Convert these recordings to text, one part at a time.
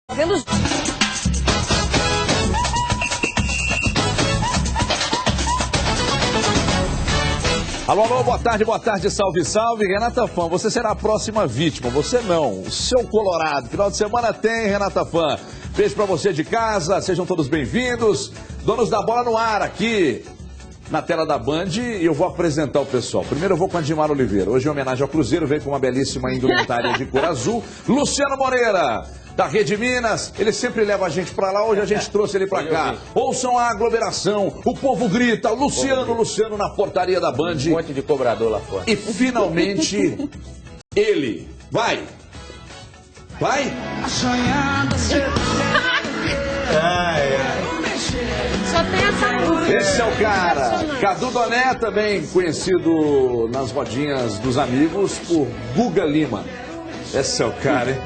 Fazendo... Alô, alô, boa tarde, salve, salve. Renata Fã, você será a próxima vítima, você não, o seu Colorado. Final de semana tem, Renata Fã. Beijo pra você de casa, sejam todos bem-vindos. Donos da bola no ar aqui na tela da Band e eu vou apresentar o pessoal. Primeiro eu vou com a Dimar Oliveira. Hoje em homenagem ao Cruzeiro, veio com uma belíssima indumentária de cor azul. Luciano Moreira, da Rede Minas, ele sempre leva a gente pra lá, hoje a gente trouxe ele pra cá. Ouçam a aglomeração, o povo grita, Luciano na portaria da Band. Um monte de cobrador lá fora. E finalmente, ele. Vai! Só tem essa música. Esse é o cara. Cadu Doné, também conhecido nas rodinhas dos amigos por Guga Lima. Esse é o cara, hein?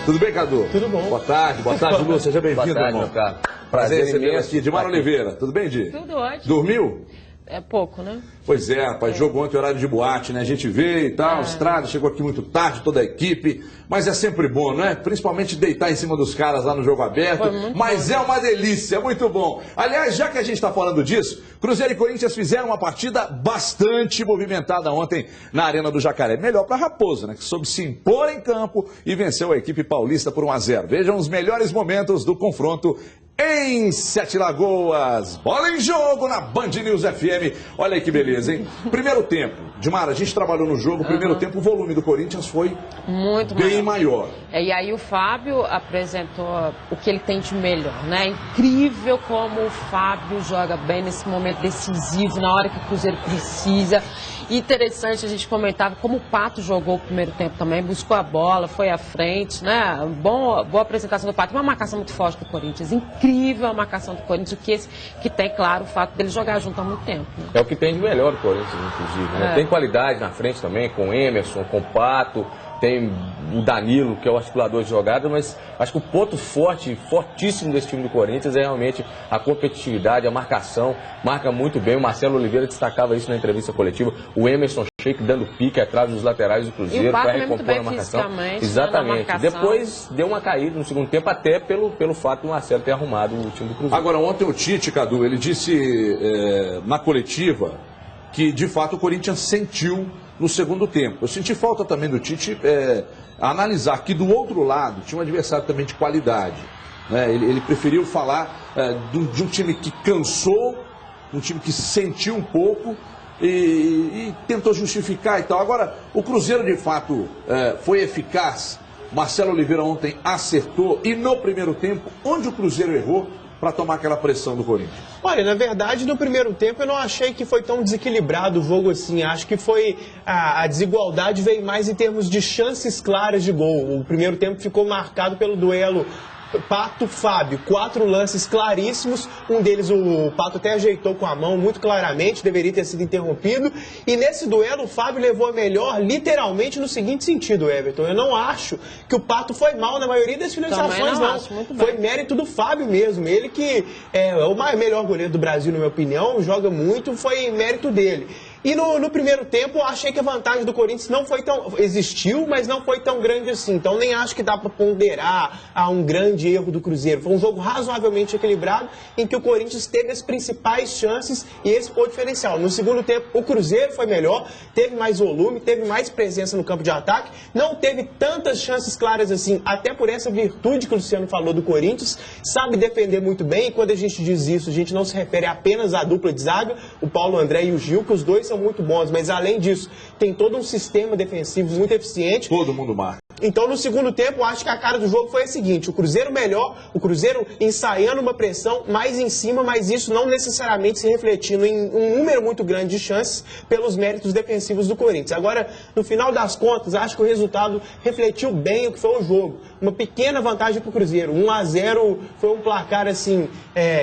Tudo bem, Cadu? Tudo bom. Boa tarde, Lu. Seja bem-vindo, Boa tarde, irmão. meu caro. Prazer receber imenso aqui. Dimar estar Oliveira, tudo bem, Di? Tudo ótimo. Dormiu? É pouco, né? Pois é, rapaz, jogo ontem, horário de boate, né? A gente veio e tal, estrada, chegou aqui muito tarde, toda a equipe, mas é sempre bom, né? Principalmente deitar em cima dos caras lá no jogo aberto, mas é uma delícia, é muito bom. Aliás, já que a gente está falando disso, Cruzeiro e Corinthians fizeram uma partida bastante movimentada ontem na Arena do Jacaré. Melhor para a Raposa, né? Que soube se impor em campo e venceu a equipe paulista por 1-0. Vejam os melhores momentos do confronto em Sete Lagoas. Bola em jogo na Band News FM. Olha aí que beleza, hein? Primeiro tempo. Dimar, a gente trabalhou no jogo. Primeiro tempo, o volume do Corinthians foi Muito bem maior. E aí o Fábio apresentou o que ele tem de melhor, né? Incrível como o Fábio joga bem nesse momento decisivo, na hora que o Cruzeiro precisa. Interessante, a gente comentava como o Pato jogou o primeiro tempo também, buscou a bola, foi à frente, né? Boa apresentação do Pato, uma marcação muito forte do Corinthians, incrível a marcação do Corinthians, que tem, claro, o fato dele jogar junto há muito tempo. Né? É o que tem de melhor o Corinthians, inclusive. Né? Tem qualidade na frente também, com o Emerson, com o Pato, tem o Danilo, que é o articulador de jogada, mas acho que o ponto fortíssimo desse time do Corinthians é realmente a competitividade, a marcação, marca muito bem. O Marcelo Oliveira destacava isso na entrevista coletiva, o Emerson Sheik dando pique atrás dos laterais do Cruzeiro para recompor a marcação. Exatamente. Depois deu uma caída no segundo tempo, até pelo fato do Marcelo ter arrumado o time do Cruzeiro. Agora, ontem o Tite, Cadu, ele disse na coletiva que, de fato, o Corinthians sentiu no segundo tempo. Eu senti falta também do Tite analisar que do outro lado tinha um adversário também de qualidade. Né? Ele preferiu falar de um time que cansou, um time que sentiu um pouco e tentou justificar e tal. Agora, o Cruzeiro de fato foi eficaz. Marcelo Oliveira ontem acertou e no primeiro tempo, onde o Cruzeiro errou para tomar aquela pressão do Corinthians? Olha, na verdade, no primeiro tempo eu não achei que foi tão desequilibrado o jogo assim. Acho que foi a desigualdade veio mais em termos de chances claras de gol. O primeiro tempo ficou marcado pelo duelo Pato-Fábio, 4 lances claríssimos, um deles o Pato até ajeitou com a mão muito claramente, deveria ter sido interrompido, e nesse duelo o Fábio levou a melhor literalmente no seguinte sentido, Everton, eu não acho que o Pato foi mal na maioria das finalizações, não. Foi mérito do Fábio mesmo, ele que é o melhor goleiro do Brasil, na minha opinião, joga muito, foi mérito dele. E no primeiro tempo, eu achei que a vantagem do Corinthians não foi tão... existiu, mas não foi tão grande assim. Então, nem acho que dá para ponderar a um grande erro do Cruzeiro. Foi um jogo razoavelmente equilibrado, em que o Corinthians teve as principais chances e esse foi o diferencial. No segundo tempo, o Cruzeiro foi melhor, teve mais volume, teve mais presença no campo de ataque, não teve tantas chances claras assim, até por essa virtude que o Luciano falou do Corinthians, sabe defender muito bem, e quando a gente diz isso, a gente não se refere apenas à dupla de zaga, o Paulo André e o Gil, que os dois são muito bons, mas além disso, tem todo um sistema defensivo muito eficiente. Todo mundo marca. Então, no segundo tempo, acho que a cara do jogo foi a seguinte, o Cruzeiro melhor, o Cruzeiro ensaiando uma pressão mais em cima, mas isso não necessariamente se refletindo em um número muito grande de chances pelos méritos defensivos do Corinthians. Agora, no final das contas, acho que o resultado refletiu bem o que foi o jogo. Uma pequena vantagem para o Cruzeiro, 1-0 foi um placar assim,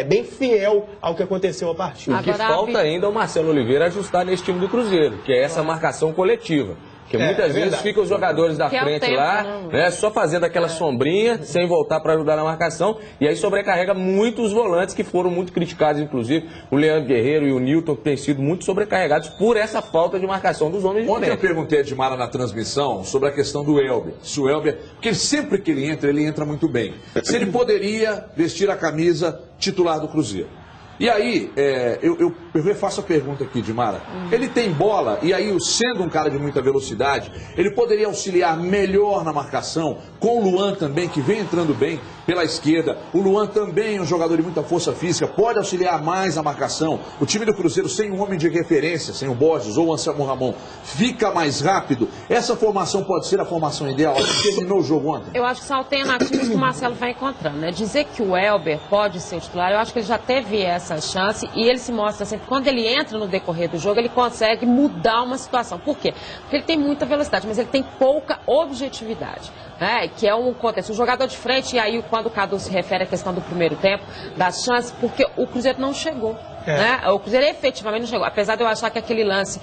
bem fiel ao que aconteceu a partida. O que falta ainda é o Marcelo Oliveira ajustar nesse time do Cruzeiro, que é essa marcação coletiva. Porque muitas vezes ficam os jogadores da frente lá, né, só fazendo aquela sombrinha, sem voltar para ajudar na marcação, e aí sobrecarrega muito os volantes, que foram muito criticados, inclusive o Leandro Guerreiro e o Nilton, que têm sido muito sobrecarregados por essa falta de marcação dos homens de frente. Ontem eu perguntei a Edmara na transmissão sobre a questão do Elber. Se o Elber, porque sempre que ele entra muito bem. Se ele poderia vestir a camisa titular do Cruzeiro. E aí, eu refaço a pergunta aqui, Edmara. Ele tem bola, e aí, sendo um cara de muita velocidade, ele poderia auxiliar melhor na marcação, com o Luan também, que vem entrando bem pela esquerda. O Luan também é um jogador de muita força física, pode auxiliar mais a marcação. O time do Cruzeiro, sem um homem de referência, sem o Borges ou o Anselmo Ramon, fica mais rápido. Essa formação pode ser a formação ideal. Terminou o jogo ontem? Eu acho que são alternativas que o Marcelo vai encontrando, né? Dizer que o Elber pode ser titular, eu acho que ele já teve essa chance e ele se mostra sempre, quando ele entra no decorrer do jogo, ele consegue mudar uma situação. Por quê? Porque ele tem muita velocidade, mas ele tem pouca objetividade, né? Que é um contexto. O jogador de frente, e aí quando o Cadu se refere à questão do primeiro tempo, das chances, porque o Cruzeiro não chegou. Né? O Cruzeiro efetivamente não chegou, apesar de eu achar que aquele lance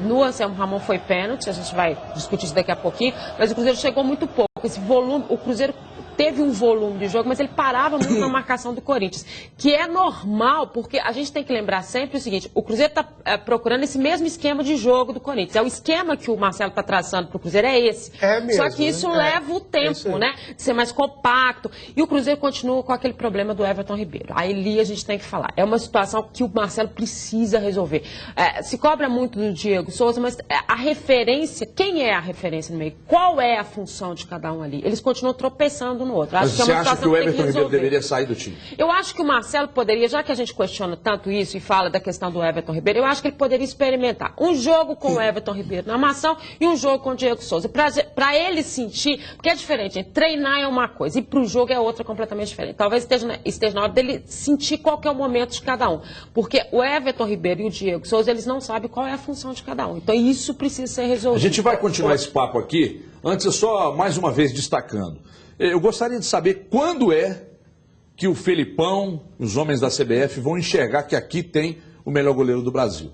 no Anselmo Ramon foi pênalti, a gente vai discutir isso daqui a pouquinho, mas o Cruzeiro chegou muito pouco. Esse volume, o Cruzeiro teve um volume de jogo, mas ele parava muito na marcação do Corinthians, que é normal, porque a gente tem que lembrar sempre o seguinte, o Cruzeiro está procurando esse mesmo esquema de jogo do Corinthians, é o esquema que o Marcelo está traçando para o Cruzeiro, é esse. Mesmo, só que isso leva o tempo, né, de ser mais compacto, e o Cruzeiro continua com aquele problema do Everton Ribeiro. Aí a gente tem que falar, é uma situação que o Marcelo precisa resolver. Se cobra muito do Diego Souza, mas a referência, quem é a referência no meio? Qual é a função de cada um ali? Eles continuam tropeçando no outro. Mas você acha que o Everton Ribeiro deveria sair do time? Eu acho que o Marcelo poderia, já que a gente questiona tanto isso e fala da questão do Everton Ribeiro, eu acho que ele poderia experimentar um jogo com o Everton Ribeiro na armação e um jogo com o Diego Souza. Para ele sentir, porque é diferente, gente, treinar é uma coisa e para o jogo é outra completamente diferente. Talvez esteja na hora dele sentir qual que é o momento de cada um. Porque o Everton Ribeiro e o Diego Souza, eles não sabem qual é a função de cada um. Então isso precisa ser resolvido. A gente vai continuar esse papo aqui. Antes, eu só mais uma vez destacando. Eu gostaria de saber quando é que o Felipão, os homens da CBF, vão enxergar que aqui tem o melhor goleiro do Brasil.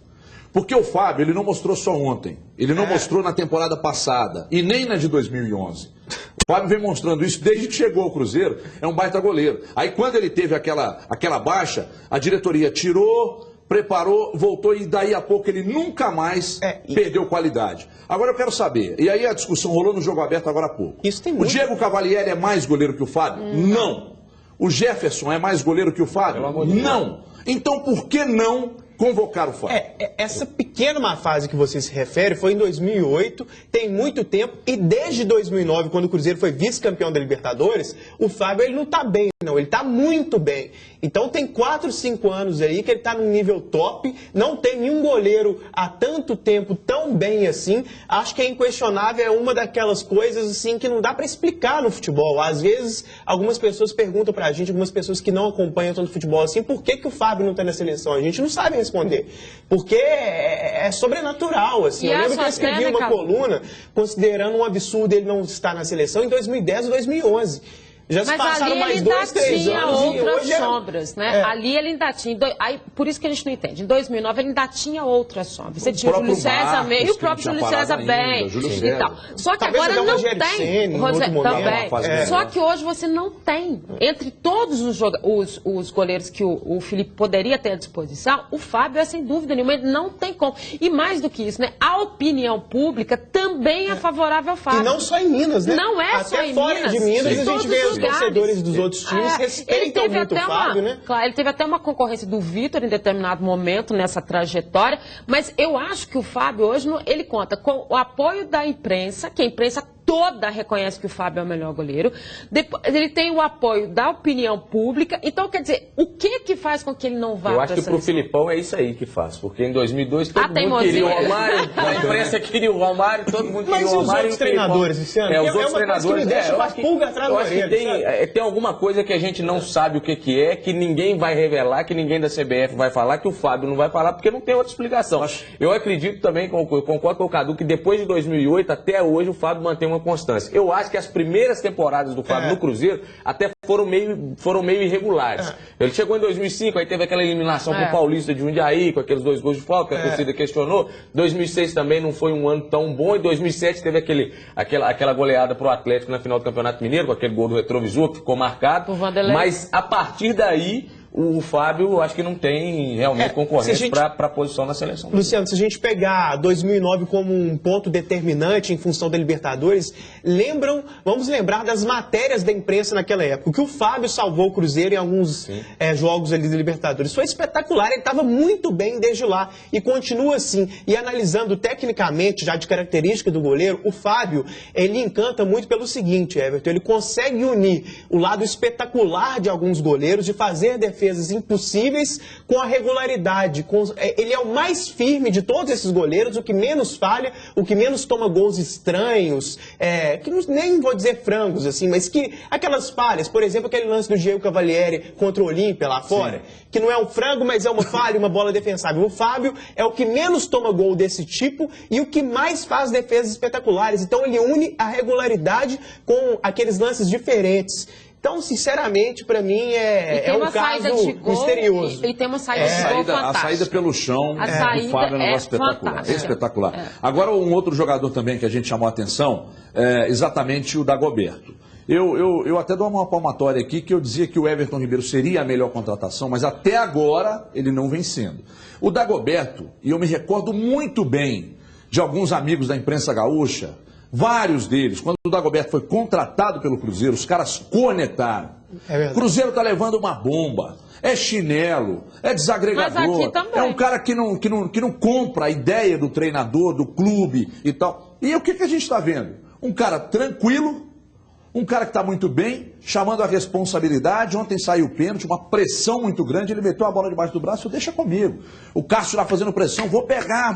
Porque o Fábio, ele não mostrou só ontem, ele não mostrou na temporada passada e nem na de 2011. O Fábio vem mostrando isso desde que chegou ao Cruzeiro, é um baita goleiro. Aí quando ele teve aquela baixa, a diretoria tirou, preparou, voltou e daí a pouco ele nunca mais perdeu qualidade. Agora eu quero saber, e aí a discussão rolou no Jogo Aberto agora há pouco. O Diego Cavalieri é mais goleiro que o Fábio? Não. O Jefferson é mais goleiro que o Fábio? Não. Então por que não convocar o Fábio? Essa pequena má fase que você se refere foi em 2008, tem muito tempo, e desde 2009, quando o Cruzeiro foi vice-campeão da Libertadores, o Fábio ele não está bem, não, ele está muito bem. Então tem 4, 5 anos aí que ele está num nível top, não tem nenhum goleiro há tanto tempo tão bem assim. Acho que é inquestionável, é uma daquelas coisas assim que não dá para explicar no futebol. Às vezes algumas pessoas perguntam pra gente, algumas pessoas que não acompanham tanto futebol assim, por que o Fábio não está na seleção? A gente não sabe responder, porque é sobrenatural, assim. Eu lembro que eu escrevi uma coluna considerando um absurdo ele não estar na seleção em 2010 ou 2011. Já se passaram mais 2, 3 anos. Mas ali ele ainda tinha outras sombras, né? Ali ele ainda tinha. Aí, por isso que a gente não entende. Em 2009 ele ainda tinha outras sombras. Você tinha o Júlio César meio e o próprio Júlio César bem. E tal. Só que agora não tem. Também. Só que hoje você não tem. Entre todos os goleiros que o Felipe poderia ter à disposição, o Fábio é sem dúvida nenhuma, ele não tem como. E mais do que isso, né? A opinião pública também é favorável ao Fábio. E não só em Minas, né? Não é só em Minas. Até fora de Minas a gente vê os torcedores dos outros times respeitam muito o Fábio, né? Claro, ele teve até uma concorrência do Vitor em determinado momento nessa trajetória, mas eu acho que o Fábio hoje, ele conta com o apoio da imprensa, que a imprensa toda reconhece que o Fábio é o melhor goleiro. Depois, ele tem o apoio da opinião pública. Então, quer dizer, o que faz com que ele não vá? Eu acho que pro Filipão é isso aí que faz. Porque em 2002 todo mundo queria o Romário, a imprensa queria o Romário, todo mundo queria o Romário. Mas os outros treinadores, Luciano? Os outros treinadores, eu acho que tem alguma coisa que a gente não sabe o que é, que ninguém vai revelar, que ninguém da CBF vai falar, que o Fábio não vai falar, porque não tem outra explicação. Eu acredito também, concordo com o Cadu, que depois de 2008 até hoje o Fábio mantém uma constância. Eu acho que as primeiras temporadas do Fábio no Cruzeiro até foram meio irregulares. Ele chegou em 2005, aí teve aquela eliminação pro Paulista de Jundiaí, com aqueles 2 gols de falta, que a torcida questionou. 2006 também não foi um ano tão bom. Em 2007 teve aquela goleada pro Atlético na final do Campeonato Mineiro, com aquele gol do retrovisor que ficou marcado. Mas a partir daí, o Fábio, acho que não tem realmente concorrência para a posição na seleção. Luciano, se a gente pegar 2009 como um ponto determinante em função da Libertadores, vamos lembrar das matérias da imprensa naquela época. O que o Fábio salvou o Cruzeiro em alguns jogos ali da Libertadores foi espetacular. Ele estava muito bem desde lá e continua assim. E analisando tecnicamente, já de característica do goleiro, o Fábio, ele encanta muito pelo seguinte, Everton, ele consegue unir o lado espetacular de alguns goleiros, de fazer defesas impossíveis com a regularidade. Ele é o mais firme de todos esses goleiros, o que menos falha, o que menos toma gols estranhos, que nem vou dizer frangos, assim, mas que aquelas falhas, por exemplo, aquele lance do Diego Cavalieri contra o Olímpia lá fora, que não é um frango, mas é uma falha, uma bola defensável. O Fábio é o que menos toma gol desse tipo e o que mais faz defesas espetaculares. Então ele une a regularidade com aqueles lances diferentes. Então, sinceramente, para mim é um caso misterioso. Ele tem uma saída de gol fantástica. A saída pelo chão do Fábio é um negócio espetacular. Espetacular. Agora, um outro jogador também que a gente chamou a atenção é exatamente o Dagoberto. Eu até dou uma palmatória aqui que eu dizia que o Everton Ribeiro seria a melhor contratação, mas até agora ele não vem sendo. O Dagoberto, e eu me recordo muito bem de alguns amigos da imprensa gaúcha, vários deles, quando o Dagoberto foi contratado pelo Cruzeiro, os caras cornetaram. O Cruzeiro tá levando uma bomba, é chinelo, é desagregador, é um cara que não compra a ideia do treinador, do clube e tal. E o que a gente está vendo? Um cara tranquilo, um cara que está muito bem, chamando a responsabilidade. Ontem saiu o pênalti, uma pressão muito grande, ele meteu a bola debaixo do braço, deixa comigo. O Cássio lá fazendo pressão, vou pegar,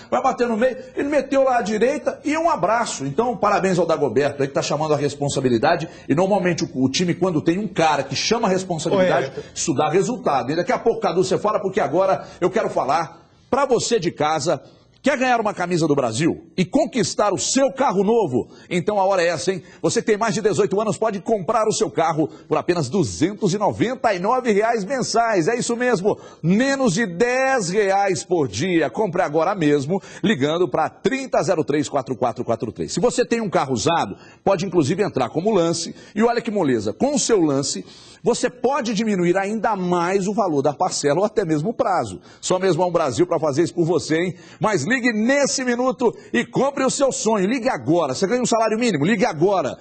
vai bater no meio. Ele meteu lá à direita e um abraço. Então, parabéns ao Dagoberto aí que está chamando a responsabilidade. E normalmente o time, quando tem um cara que chama a responsabilidade, isso dá resultado. E daqui a pouco, Cadu, você fala, porque agora eu quero falar para você de casa. Quer ganhar uma camisa do Brasil e conquistar o seu carro novo? Então a hora é essa, hein? Você que tem mais de 18 anos pode comprar o seu carro por apenas R$ 299 mensais. É isso mesmo, menos de R$10 por dia. Compre agora mesmo, ligando para 3003-4443. Se você tem um carro usado, pode inclusive entrar como lance. E olha que moleza, com o seu lance, você pode diminuir ainda mais o valor da parcela ou até mesmo o prazo. Só mesmo a Brasil para fazer isso por você, hein? Mas ligue nesse minuto e compre o seu sonho. Ligue agora. Você ganha um salário mínimo? Ligue agora.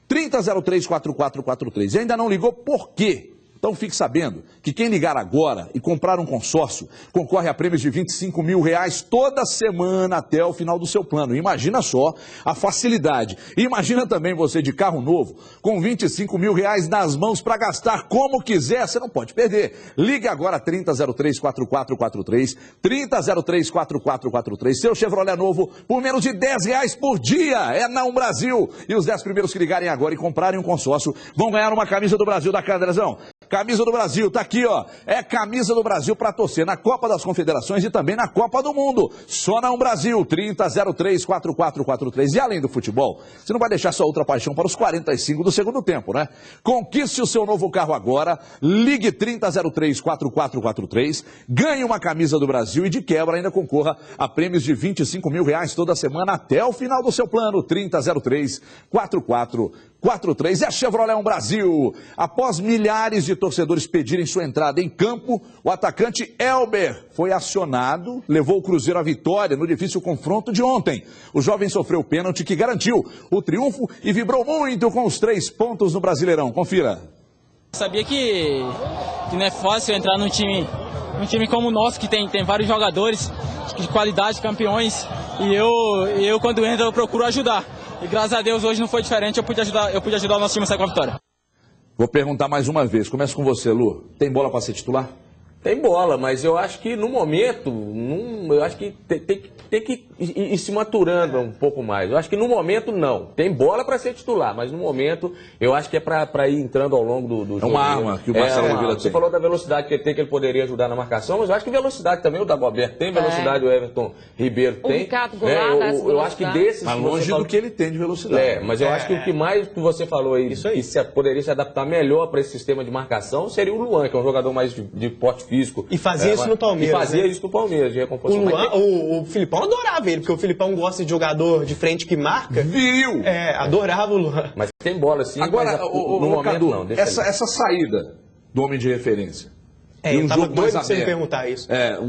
3003-4443. E ainda não ligou? Por quê? Então fique sabendo que quem ligar agora e comprar um consórcio concorre a prêmios de R$25 mil toda semana até o final do seu plano. Imagina só a facilidade. E imagina também você de carro novo com R$25 mil nas mãos para gastar como quiser. Você não pode perder. Ligue agora 3003-4443. 3003-4443. Seu Chevrolet novo por menos de R$10 por dia. É na Brasil. E os 10 primeiros que ligarem agora e comprarem um consórcio vão ganhar uma camisa do Brasil da Cadrezão. Camisa do Brasil, tá aqui, ó. É camisa do Brasil para torcer na Copa das Confederações e também na Copa do Mundo. Só na Brasil, 3003-4443. E além do futebol, você não vai deixar sua outra paixão para os 45 do segundo tempo, né? Conquiste o seu novo carro agora. Ligue 3003-4443. Ganhe uma camisa do Brasil e de quebra ainda concorra a prêmios de R$25 mil toda semana até o final do seu plano. 3003-4443. É a Chevrolet Brasil. Após milhares de torcedores pedirem sua entrada em campo, o atacante Elber foi acionado, levou o Cruzeiro à vitória no difícil confronto de ontem. O jovem sofreu o pênalti que garantiu o triunfo e vibrou muito com os 3 pontos no Brasileirão. Confira. Sabia que não é fácil entrar num time como o nosso, que tem vários jogadores de qualidade, campeões, e eu quando entro eu procuro ajudar. E graças a Deus hoje não foi diferente, eu pude ajudar o nosso time a sair com a vitória. Vou perguntar mais uma vez, começa com você, Lu. Tem bola para ser titular? Tem bola, mas eu acho que no momento, eu acho que tem que ir se maturando um pouco mais. Eu acho que no momento não. Tem bola para ser titular, mas no momento eu acho que é para ir entrando ao longo do jogo. É uma arma que o Marcelo Vila tem. Você falou da velocidade que ele tem, que ele poderia ajudar na marcação, mas eu acho que velocidade também o Dagoberto tem, velocidade o Everton Ribeiro tem. O Ricardo Goulart, eu acho que desses... Mas longe do que ele tem de velocidade. Mas eu acho que o que mais que você falou aí, que poderia se adaptar melhor para esse sistema de marcação, seria o Luan, que é um jogador mais de porte físico. E fazia isso no Palmeiras. E fazia isso no Palmeiras, de recomposição. O Filipão adorava ele, porque o Filipão gosta de jogador de frente que marca. Viu? Adorava o Luan. Mas tem bola sim. Agora, no momento Cadu, não. essa saída do homem de referência. E eu tava doido pra você me perguntar isso.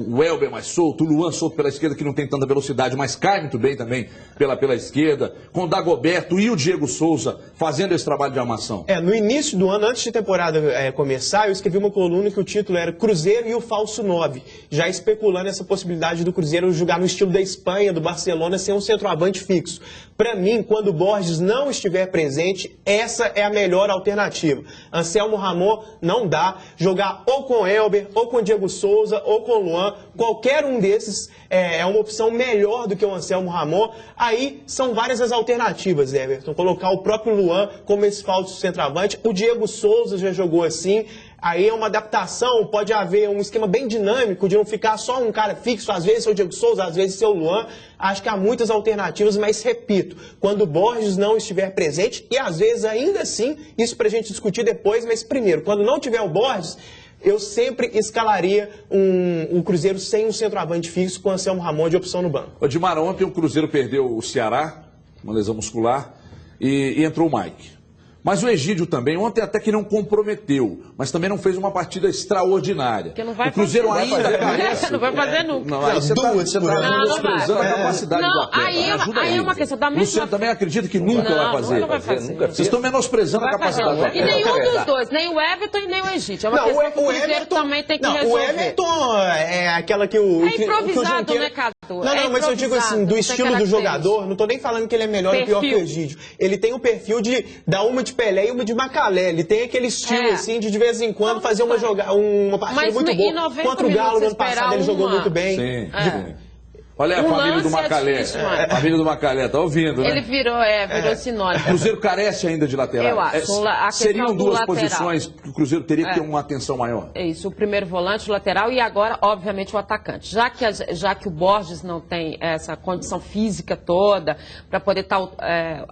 O Elber mais solto, o Luan solto pela esquerda, que não tem tanta velocidade, mas cai muito bem também pela esquerda, com o Dagoberto e o Diego Souza fazendo esse trabalho de armação. No início do ano, antes de temporada começar, eu escrevi uma coluna que o título era Cruzeiro e o Falso 9, já especulando essa possibilidade do Cruzeiro jogar no estilo da Espanha, do Barcelona, sem um centroavante fixo. Para mim, quando o Borges não estiver presente, essa é a melhor alternativa. Anselmo Ramon não dá, jogar ou com Elber, ou com Diego Souza, ou com Luan, qualquer um desses é uma opção melhor do que o Anselmo Ramon. Aí são várias as alternativas, Everton. Colocar o próprio Luan como esse falso centroavante, o Diego Souza já jogou assim. Aí é uma adaptação, pode haver um esquema bem dinâmico de não ficar só um cara fixo, às vezes ser o Diego Souza, às vezes ser o Luan. Acho que há muitas alternativas, mas repito, quando o Borges não estiver presente, e às vezes ainda assim, isso pra gente discutir depois, mas primeiro, quando não tiver o Borges, eu sempre escalaria o Cruzeiro sem um centroavante fixo com o Anselmo Ramon de opção no banco. Odmar, ontem o Cruzeiro perdeu o Ceará, uma lesão muscular, e entrou o Mike. Mas o Egídio também, ontem até que não comprometeu, mas também não fez uma partida extraordinária. Porque não vai o Cruzeiro fazer, ainda carece. Não vai fazer nunca. Não, aí você está menosprezando a capacidade do atleta. Aí é uma questão da mesma... Luciano também acredita que nunca vai fazer. Não vai fazer. Vocês estão menosprezando a capacidade do atleta. E nenhum dos dois, nem o Everton e nem o Egídio. É uma questão que o Cruzeiro também tem que resolver. O Everton é aquela que o... É improvisado, né, Cadu? Não, mas eu digo assim, do estilo do jogador, não tô nem falando que ele é melhor ou pior que o Egídio. Ele tem o perfil de dar uma de Pelé e uma de Macalé. Ele tem aquele estilo, assim, de vez em quando fazer uma partida muito boa. Contra o Galo no ano passado ele jogou muito bem. Sim. Olha a família do Macalé. A família do Macalé, tá ouvindo, né? Ele virou sinônimo. O Cruzeiro carece ainda de lateral. Eu acho. Seriam duas posições que o Cruzeiro teria que ter uma atenção maior. É isso, o primeiro volante, o lateral e agora, obviamente, o atacante. Já que o Borges não tem essa condição física toda para poder estar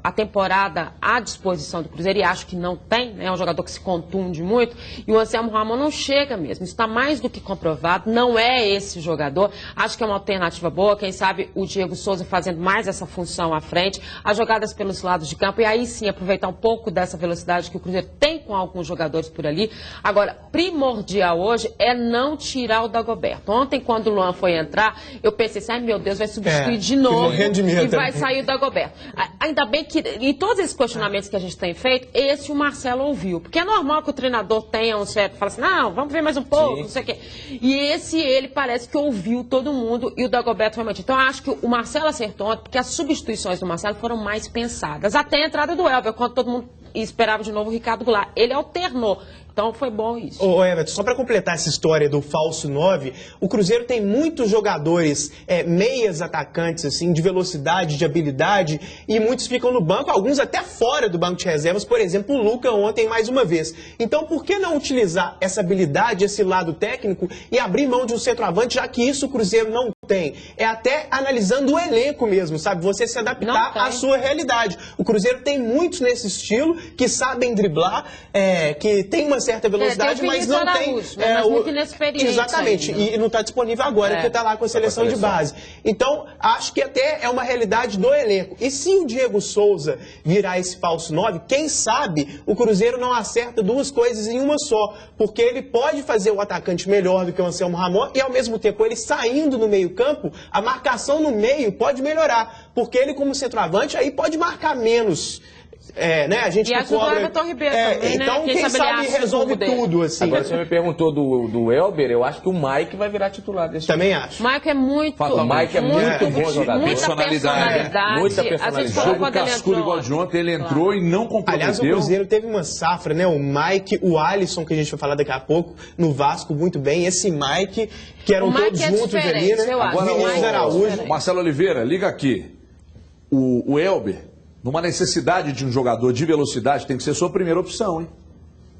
a temporada à disposição do Cruzeiro, e acho que não tem, né? É um jogador que se contunde muito, e o Anselmo Ramon não chega mesmo. Isso está mais do que comprovado, não é esse jogador. Acho que é uma alternativa boa. Quem sabe o Diego Souza fazendo mais essa função à frente, as jogadas pelos lados de campo, e aí sim aproveitar um pouco dessa velocidade que o Cruzeiro tem com alguns jogadores por ali. Agora, primordial hoje é não tirar o Dagoberto. Ontem, quando o Luan foi entrar, eu pensei assim, ai meu Deus, vai substituir de novo e vai sair o Dagoberto. Ainda bem que em todos esses questionamentos que a gente tem feito, esse o Marcelo ouviu, porque é normal que o treinador tenha um certo, fala assim, não, vamos ver mais um pouco, não sei o quê. E ele parece que ouviu todo mundo e o Dagoberto foi. Então, eu acho que o Marcelo acertou ontem, porque as substituições do Marcelo foram mais pensadas. Até a entrada do Elber, quando todo mundo esperava de novo o Ricardo Goulart. Ele alternou. Então, foi bom isso. Ô, Everton, só para completar essa história do falso 9, o Cruzeiro tem muitos jogadores, meias atacantes, assim, de velocidade, de habilidade, e muitos ficam no banco, alguns até fora do banco de reservas, por exemplo, o Luca ontem mais uma vez. Então, por que não utilizar essa habilidade, esse lado técnico, e abrir mão de um centroavante, já que isso o Cruzeiro não tem? É até analisando o elenco mesmo, sabe? Você se adaptar à sua realidade. O Cruzeiro tem muitos nesse estilo, que sabem driblar, que tem uma certa velocidade, mas não tem... mas muito inexperiente. Exatamente, ainda. E não está disponível agora, porque está lá com a seleção de base. Então, acho que até é uma realidade do elenco. E se o Diego Souza virar esse falso 9, quem sabe o Cruzeiro não acerta duas coisas em uma só, porque ele pode fazer o atacante melhor do que o Anselmo Ramon, e ao mesmo tempo ele saindo no meio-campo, a marcação no meio pode melhorar, porque ele como centroavante aí pode marcar menos né, a gente e que ajuda o Everton Ribeiro também, né? Então, quem sabe resolve tudo, assim. Agora, você me perguntou do Elber, eu acho que o Mike vai virar titular desse time. Também acho. O Mike é muito... O Mike é muito bom jogador. Muita personalidade. Muita personalidade. Jogo cascudo igual de ontem, ele entrou e não comprometeu. Aliás, o Cruzeiro teve uma safra, né? O Mike, o Alisson, que a gente vai falar daqui a pouco, no Vasco, muito bem. Esse Mike, que eram todos juntos ali, né? Agora, Vinícius Araújo. Marcelo Oliveira, liga aqui. O Elber, numa necessidade de um jogador de velocidade, tem que ser sua primeira opção, hein?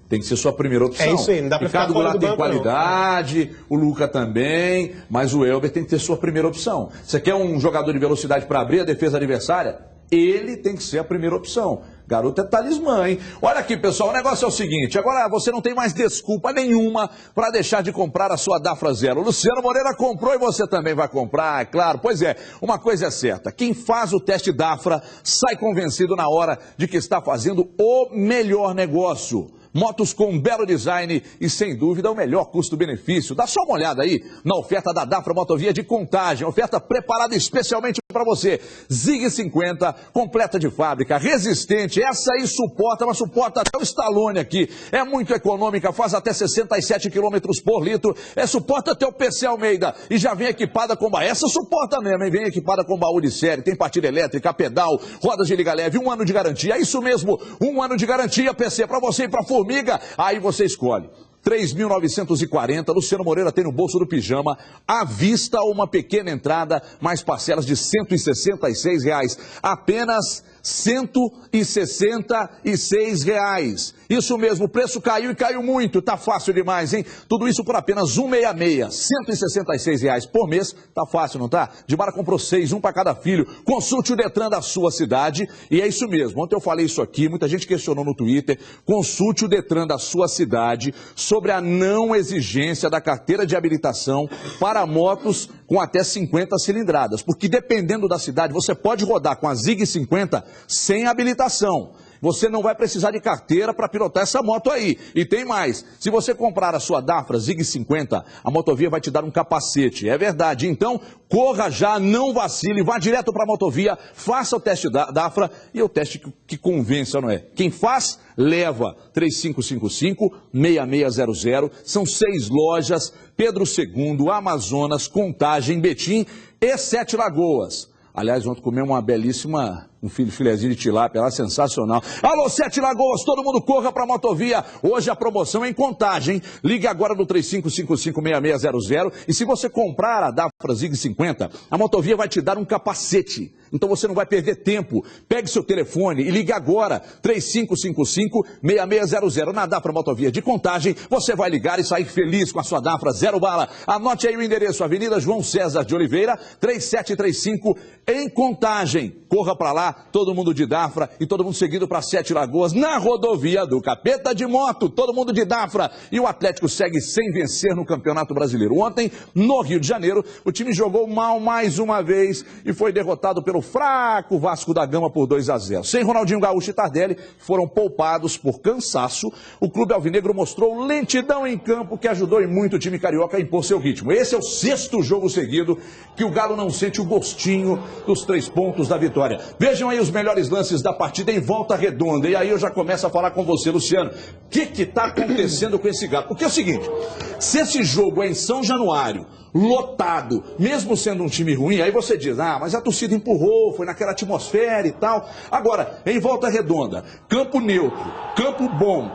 Tem que ser sua primeira opção. É isso aí, não dá pra ficar Ricardo fora do Goulart tem banco, qualidade, o Luca também, mas o Elber tem que ter sua primeira opção. Você quer um jogador de velocidade para abrir a defesa adversária? Ele tem que ser a primeira opção. Garoto é talismã, hein? Olha aqui, pessoal, o negócio é o seguinte, agora você não tem mais desculpa nenhuma para deixar de comprar a sua Dafra Zero. O Luciano Moreira comprou e você também vai comprar, é claro. Pois é, uma coisa é certa, quem faz o teste Dafra sai convencido na hora de que está fazendo o melhor negócio. Motos com belo design e, sem dúvida, o melhor custo-benefício. Dá só uma olhada aí na oferta da Dafra Motovia de Contagem. Oferta preparada especialmente para você. Zig 50, completa de fábrica, resistente. Essa aí suporta, mas suporta até o Stallone aqui. É muito econômica, faz até 67 km por litro. Suporta até o PC Almeida. E já vem equipada com baú. Essa suporta mesmo, hein? Vem equipada com baú de série. Tem partida elétrica, pedal, rodas de liga leve. 1 ano de garantia. É isso mesmo. 1 ano de garantia, PC, para você e para Formiga, aí você escolhe. 3.940, Luciano Moreira tem no bolso do pijama, à vista uma pequena entrada, mais parcelas de R$ 166, apenas R$ 166. Isso mesmo, o preço caiu e caiu muito, tá fácil demais, hein? Tudo isso por apenas R$ 166, R$ 166 por mês, tá fácil, não tá? Dimara comprou 6, um para cada filho. Consulte o Detran da sua cidade, e é isso mesmo, ontem eu falei isso aqui, muita gente questionou no Twitter, consulte o Detran da sua cidade sobre a não exigência da carteira de habilitação para motos com até 50 cilindradas, porque dependendo da cidade, você pode rodar com a Zig 50 sem habilitação. Você não vai precisar de carteira para pilotar essa moto aí. E tem mais, se você comprar a sua Dafra Zig 50, a Motovia vai te dar um capacete. É verdade, então corra já, não vacile, vá direto para a Motovia, faça o teste da Dafra e o teste que convença, não é? Quem faz, leva. 3555-6600, são 6 lojas, Pedro II, Amazonas, Contagem, Betim e 7 Lagoas. Aliás, ontem comemos uma belíssima, filezinho de tilápia lá, sensacional. Alô, 7 Lagoas, todo mundo corra pra Motovia. Hoje a promoção é em Contagem. Ligue agora no 3555-6600 e se você comprar a Dafra Zig 50, a Motovia vai te dar um capacete. Então você não vai perder tempo. Pegue seu telefone e ligue agora, 3555-6600. Na Dafra Motovia de Contagem, você vai ligar e sair feliz com a sua Dafra Zero Bala. Anote aí o endereço, Avenida João César de Oliveira, 3735, em Contagem. Corra pra lá, todo mundo de Dafra e todo mundo seguido para 7 Lagoas, na rodovia do Capeta de Moto, todo mundo de Dafra. E o Atlético segue sem vencer no Campeonato Brasileiro. Ontem, no Rio de Janeiro, o time jogou mal mais uma vez e foi derrotado pelo fraco Vasco da Gama por 2-0. Sem Ronaldinho Gaúcho e Tardelli, foram poupados por cansaço. O clube alvinegro mostrou lentidão em campo que ajudou e muito o time carioca a impor seu ritmo. Esse é o 6º jogo seguido que o Galo não sente o gostinho dos 3 pontos da vitória. Vejam aí os melhores lances da partida em Volta Redonda. E aí eu já começo a falar com você, Luciano. O que está acontecendo com esse Galo? Porque é o seguinte, se esse jogo é em São Januário, lotado, mesmo sendo um time ruim, aí você diz, mas a torcida empurrou, foi naquela atmosfera e tal. Agora, em Volta Redonda, campo neutro, campo bom,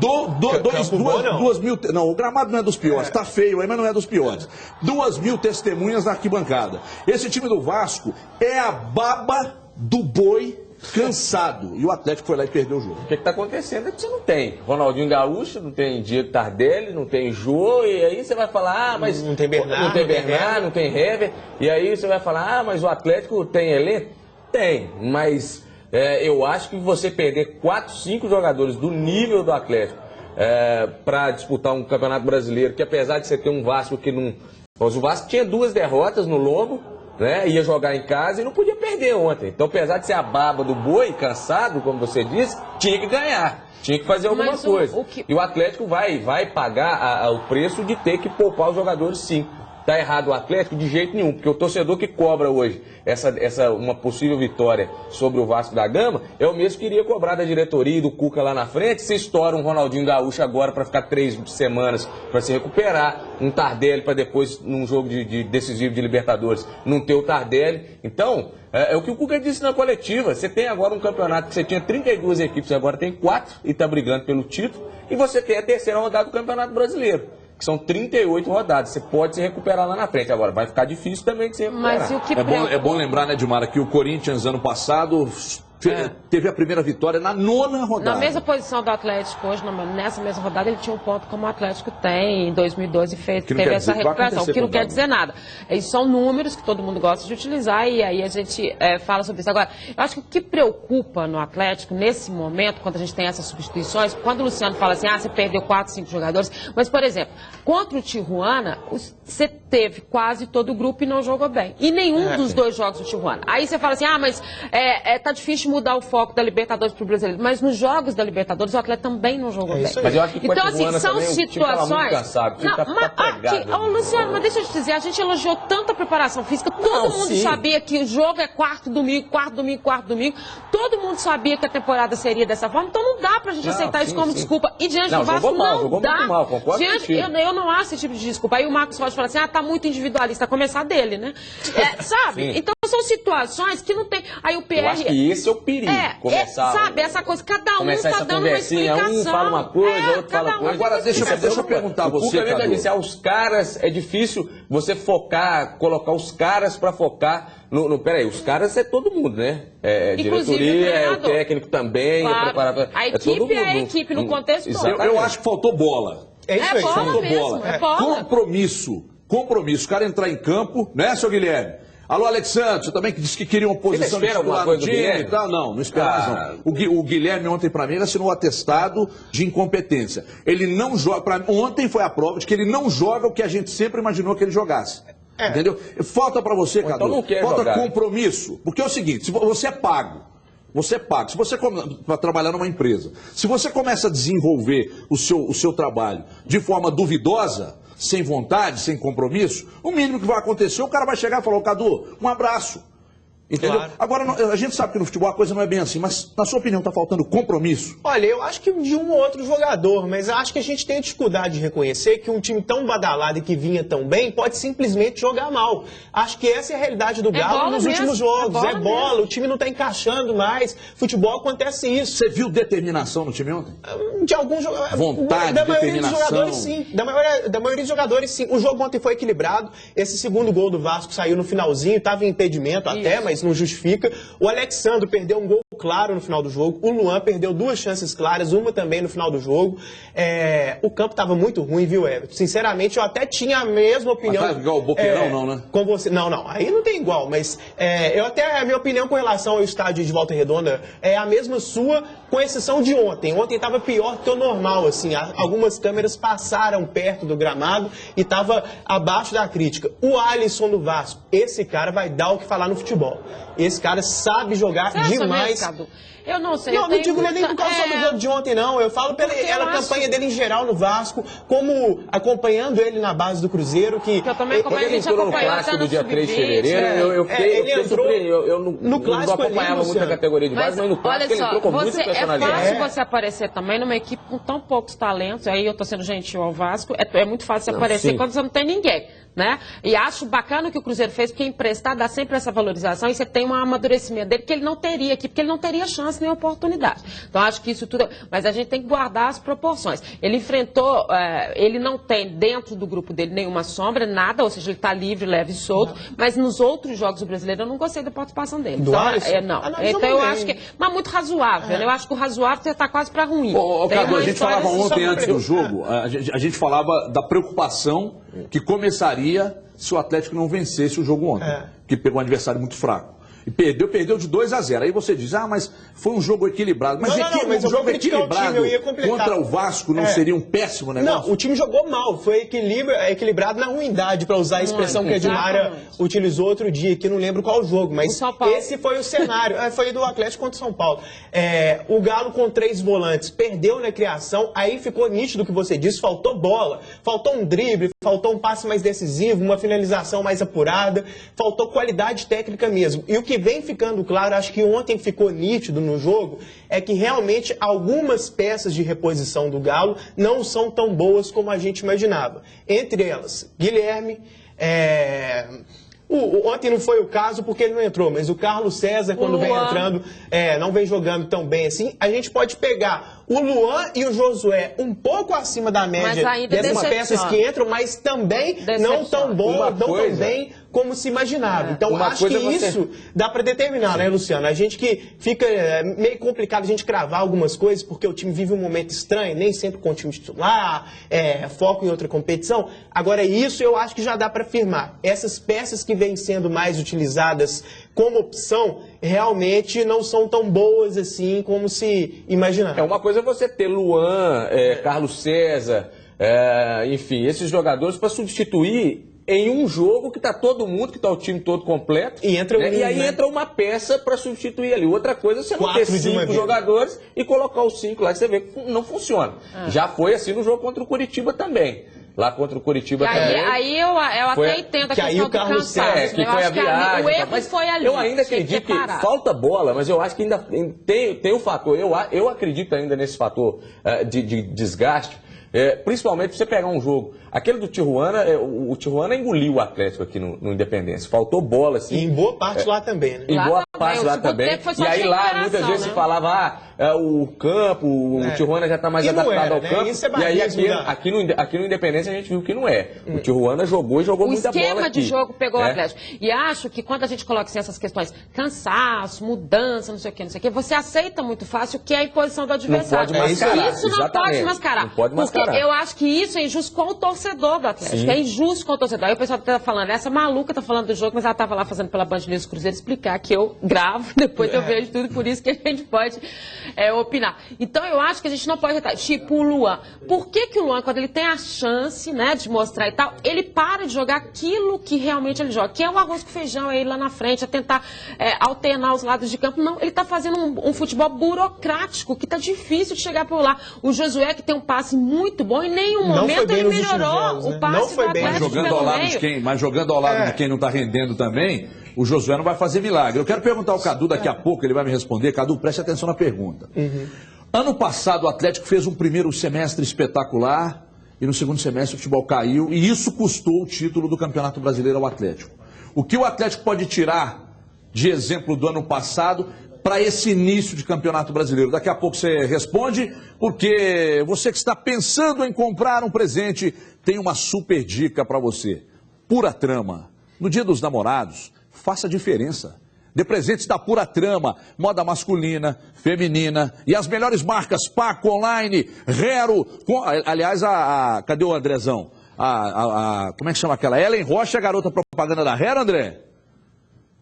2.000... Não, o gramado não é dos piores, tá feio aí, mas não é dos piores. 2.000 testemunhas na arquibancada. Esse time do Vasco é a baba do boi cansado. E o Atlético foi lá e perdeu o jogo. O que está acontecendo é que você não tem Ronaldinho Gaúcho, não tem Diego Tardelli, não tem Jô, e aí você vai falar, mas... Não tem Bernardo, não tem Hever, e aí você vai falar, mas o Atlético tem elenco? Tem, mas eu acho que você perder 4, 5 jogadores do nível do Atlético para disputar um Campeonato Brasileiro, que apesar de você ter um Vasco que não... Mas o Vasco tinha 2 derrotas no lombo, né? Ia jogar em casa e não podia perder ontem. Então, apesar de ser a baba do boi, cansado, como você disse, tinha que ganhar. Tinha que fazer alguma coisa. E o Atlético vai pagar o preço de ter que poupar os jogadores, sim. Tá errado o Atlético? De jeito nenhum, porque o torcedor que cobra hoje uma possível vitória sobre o Vasco da Gama é o mesmo que iria cobrar da diretoria e do Cuca lá na frente. Se estoura um Ronaldinho Gaúcho agora para ficar 3 semanas para se recuperar, um Tardelli para depois, num jogo de decisivo de Libertadores, não ter o Tardelli. Então, é o que o Cuca disse na coletiva. Você tem agora um campeonato que você tinha 32 equipes, agora tem 4 e está brigando pelo título. E você tem a terceira rodada do Campeonato Brasileiro, que são 38 rodadas. Você pode se recuperar lá na frente. Agora, vai ficar difícil também de se recuperar. Mas o que é bom lembrar, né, Dilmara, que o Corinthians, ano passado, teve a primeira vitória na 9ª rodada. Na mesma posição do Atlético hoje, nessa mesma rodada, ele tinha um ponto como o Atlético tem em 2012 e teve essa recuperação, o que não quer dizer nada. Esses são números que todo mundo gosta de utilizar e aí a gente fala sobre isso. Agora, eu acho que o que preocupa no Atlético, nesse momento, quando a gente tem essas substituições, quando o Luciano fala assim, você perdeu 4, 5 jogadores, mas, por exemplo, contra o Tijuana, você teve quase todo o grupo e não jogou bem. E nenhum dos 2 jogos do Tijuana. Aí você fala assim, mas tá difícil mudar o foco da Libertadores para o brasileiro. Mas nos jogos da Libertadores, o atleta também não jogou bem. Mas eu acho que então, assim, são também, situações. Luciano, mas deixa eu te dizer, a gente elogiou tanto a preparação física, todo mundo sabia que o jogo é quarto domingo. Todo mundo sabia que a temporada seria dessa forma, então não dá pra gente aceitar isso como desculpa. E diante do Vasco, jogou muito mal, concordo contigo. Eu não acho esse tipo de desculpa. Aí o Marcos Rocha fala assim, tá muito individualista, a começar dele, né? Sabe? Então são situações que não tem. Aí o PR. Eu acho que esse é o perigo. Sabe, essa coisa, cada um tá dando uma explicação. Um fala uma coisa, outro fala coisa. Agora, deixa eu perguntar a você, Cadu. Os caras, é difícil você focar, colocar os caras pra focar peraí, os caras é todo mundo, né? Diretoria, é o técnico também, claro. É preparador. A equipe é a equipe, no contexto todo. Eu acho que faltou bola. É isso aí. Faltou bola. Compromisso. O cara entrar em campo, né, seu Guilherme? Alô, Alexandre, você também que disse que queria uma posição de titular no time e tal. Não espera mais não. O Guilherme ontem, para mim, ele assinou um atestado de incompetência. Ele não joga, ontem foi a prova de que ele não joga o que a gente sempre imaginou que ele jogasse. Entendeu? Falta para você, Cadu, falta compromisso. Porque é o seguinte, se você é pago, se você para trabalhar numa empresa, se você começa a desenvolver o seu trabalho de forma duvidosa, sem vontade, sem compromisso, o mínimo que vai acontecer, o cara vai chegar e falar, Cadu, um abraço. Entendeu? Claro. Agora, a gente sabe que no futebol a coisa não é bem assim, mas na sua opinião está faltando compromisso? Olha, eu acho que de um ou outro jogador, mas eu acho que a gente tem dificuldade de reconhecer que um time tão badalado e que vinha tão bem pode simplesmente jogar mal. Acho que essa é a realidade do Galo nos últimos jogos. É bola, o time não está encaixando mais. Futebol acontece isso. Você viu determinação no time ontem? De alguns jogadores. Vontade, da maioria determinação. Dos jogadores, sim. Da maioria dos jogadores, sim. O jogo ontem foi equilibrado. Esse segundo gol do Vasco saiu no finalzinho, estava em impedimento até, mas não justifica. O Alexandre perdeu um gol claro no final do jogo. O Luan perdeu 2 chances claras, uma também no final do jogo. O campo estava muito ruim, viu, Everton? Sinceramente, eu até tinha a mesma opinião. Mas tá igual o Boqueirão, não, né? Com você. Não. Aí não tem igual, mas a minha opinião com relação ao estádio de Volta Redonda é a mesma sua, com exceção de ontem. Ontem estava pior do que o normal, assim. Algumas câmeras passaram perto do gramado e estava abaixo da crítica. O Alisson do Vasco, esse cara vai dar o que falar no futebol. Esse cara sabe jogar demais. Eu não sei. Não digo nem por causa do jogo de ontem, não. Eu falo pela campanha dele em geral no Vasco, como acompanhando ele na base do Cruzeiro. Que eu também quando ele entrou no clássico do dia 3 de fevereiro, ele entrou eu não acompanhava muito a categoria de base, mas no clássico ele entrou com muita personalidade. É fácil você aparecer também numa equipe com tão poucos talentos, aí eu tô sendo gentil ao Vasco, é muito fácil você aparecer quando você não tem ninguém, né? E acho bacana o que o Cruzeiro fez, porque emprestar dá sempre essa valorização e você tem um amadurecimento dele que ele não teria aqui, porque ele não teria chance nem oportunidade. Então acho que isso tudo, mas a gente tem que guardar as proporções. Ele enfrentou, ele não tem dentro do grupo dele nenhuma sombra, nada, ou seja, ele está livre, leve e solto, mas nos outros jogos do brasileiro eu não gostei da participação dele. Então eu acho que, mas muito razoável, né? Eu acho que o razoável já está quase para ruim. Cadu, a gente falava ontem antes do jogo, a gente falava da preocupação que começaria se o Atlético não vencesse o jogo ontem, que pegou um adversário muito fraco. E perdeu de 2-0. Aí você diz, mas foi um jogo equilibrado. Mas mas um jogo equilibrado eu ia completar. contra o Vasco não seria um péssimo negócio? Não, o time jogou mal. Foi equilibrado na ruindade, para usar a expressão que a Edmara utilizou outro dia, que eu não lembro qual jogo, mas esse foi o cenário. Foi do Atlético contra o São Paulo. O Galo com 3 volantes perdeu na criação, aí ficou nítido o que você disse, faltou bola, faltou um drible, faltou um passe mais decisivo, uma finalização mais apurada, faltou qualidade técnica mesmo. E o que vem ficando claro, acho que ontem ficou nítido no jogo, é que realmente algumas peças de reposição do Galo não são tão boas como a gente imaginava. Entre elas, Guilherme, ontem não foi o caso porque ele não entrou, mas o Carlos César, quando vem entrando, não vem jogando tão bem assim. A gente pode pegar o Luan e o Josué um pouco acima da média dessas peças que entram, mas também não tão bom, não tão bem como se imaginava. Então, acho que isso dá para determinar, né, Luciano? A gente que fica meio complicado a gente cravar algumas coisas, porque o time vive um momento estranho, nem sempre com o time titular, foco em outra competição. Agora, isso eu acho que já dá para afirmar. Essas peças que vêm sendo mais utilizadas como opção, realmente não são tão boas assim como se imaginava. Uma coisa é você ter Luan, Carlos César, enfim, esses jogadores para substituir em um jogo que está todo mundo, que está o time todo completo. E entra e aí entra uma peça para substituir ali. Outra coisa é você não ter 5 jogadores e colocar os 5 lá, que você vê que não funciona. Já foi assim no jogo contra o Curitiba também. Lá contra o Curitiba também. Aí eu até entendo a questão do cansaço. Que foi a viagem. O erro foi ali. Eu ainda acredito que falta bola, mas eu acho que ainda tem o fator. Eu acredito ainda nesse fator de desgaste. Principalmente você pegar um jogo. Aquele do Tijuana, o Tijuana engoliu o Atlético aqui no Independência. Faltou bola, assim. E em boa parte lá também, né? Em boa parte lá também. E aí lá muitas vezes se falava, o campo, o Tijuana já está mais adaptado ao campo. E aí aqui no Independência a gente viu que não é. O Tijuana jogou muita bola aqui. O esquema de jogo pegou o Atlético. E acho que quando a gente coloca assim, essas questões, cansaço, mudança, não sei o que, você aceita muito fácil o que é a imposição do adversário. Não pode mascarar. Isso não pode mascarar. Não pode mascarar. Porque eu acho que isso é injusto com o torcedor do Atlético. É injusto com o torcedor. Aí o pessoal está falando, essa maluca está falando do jogo, mas ela estava lá fazendo pela Band News Cruzeiro explicar que eu gravo, depois eu vejo tudo, por isso que a gente pode opinar. Então eu acho que a gente não pode retar. Tipo o Luan. Por que o Luan, quando ele tem a chance, né, de mostrar e tal, ele para de jogar aquilo que realmente ele joga, que é o arroz com feijão, aí lá na frente, a tentar alternar os lados de campo. Não, ele está fazendo um futebol burocrático, que está difícil de chegar por lá. O Josué, que tem um passe muito bom, em nenhum momento ele melhorou o passe do Atlético pelo meio. Mas jogando ao lado de quem não está rendendo também, o Josué não vai fazer milagre. Eu quero perguntar ao Cadu daqui a pouco, ele vai me responder. Cadu, preste atenção na pergunta. Ano passado o Atlético fez um primeiro semestre espetacular e no segundo semestre o futebol caiu e isso custou o título do Campeonato Brasileiro ao Atlético. O que o Atlético pode tirar de exemplo do ano passado para esse início de Campeonato Brasileiro? Daqui a pouco você responde, porque você que está pensando em comprar um presente, tem uma super dica para você. Pura Trama. No Dia dos Namorados, faça a diferença. Dê presentes da Pura Trama, moda masculina, feminina e as melhores marcas, Paco Online, Rero, aliás, cadê o Andrezão? Como é que chama aquela? Ellen Rocha, a garota propaganda da Rero, André?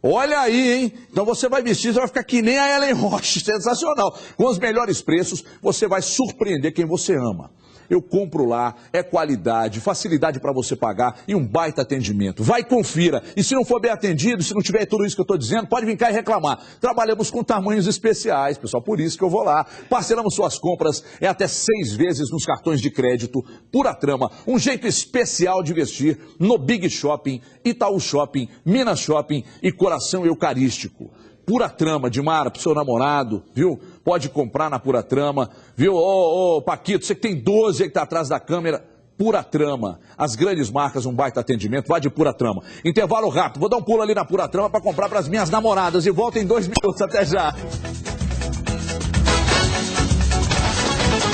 Olha aí, hein? Então você vai vestir, você vai ficar que nem a Ellen Rocha, sensacional. Com os melhores preços, você vai surpreender quem você ama. Eu compro lá, é qualidade, facilidade para você pagar e um baita atendimento. Vai, confira. E se não for bem atendido, se não tiver tudo isso que eu estou dizendo, pode vir cá e reclamar. Trabalhamos com tamanhos especiais, pessoal, por isso que eu vou lá. Parcelamos suas compras, até 6 vezes nos cartões de crédito. Pura Trama, um jeito especial de vestir no Big Shopping, Itaú Shopping, Minas Shopping e Coração Eucarístico. Pura Trama, Dimara, pro seu namorado, viu? Pode comprar na Pura Trama, viu? Ô, Paquito, você que tem 12 aí que tá atrás da câmera, Pura Trama. As grandes marcas, um baita atendimento, vai de Pura Trama. Intervalo rápido, vou dar um pulo ali na Pura Trama para comprar para as minhas namoradas e volto em 2 minutos, até já.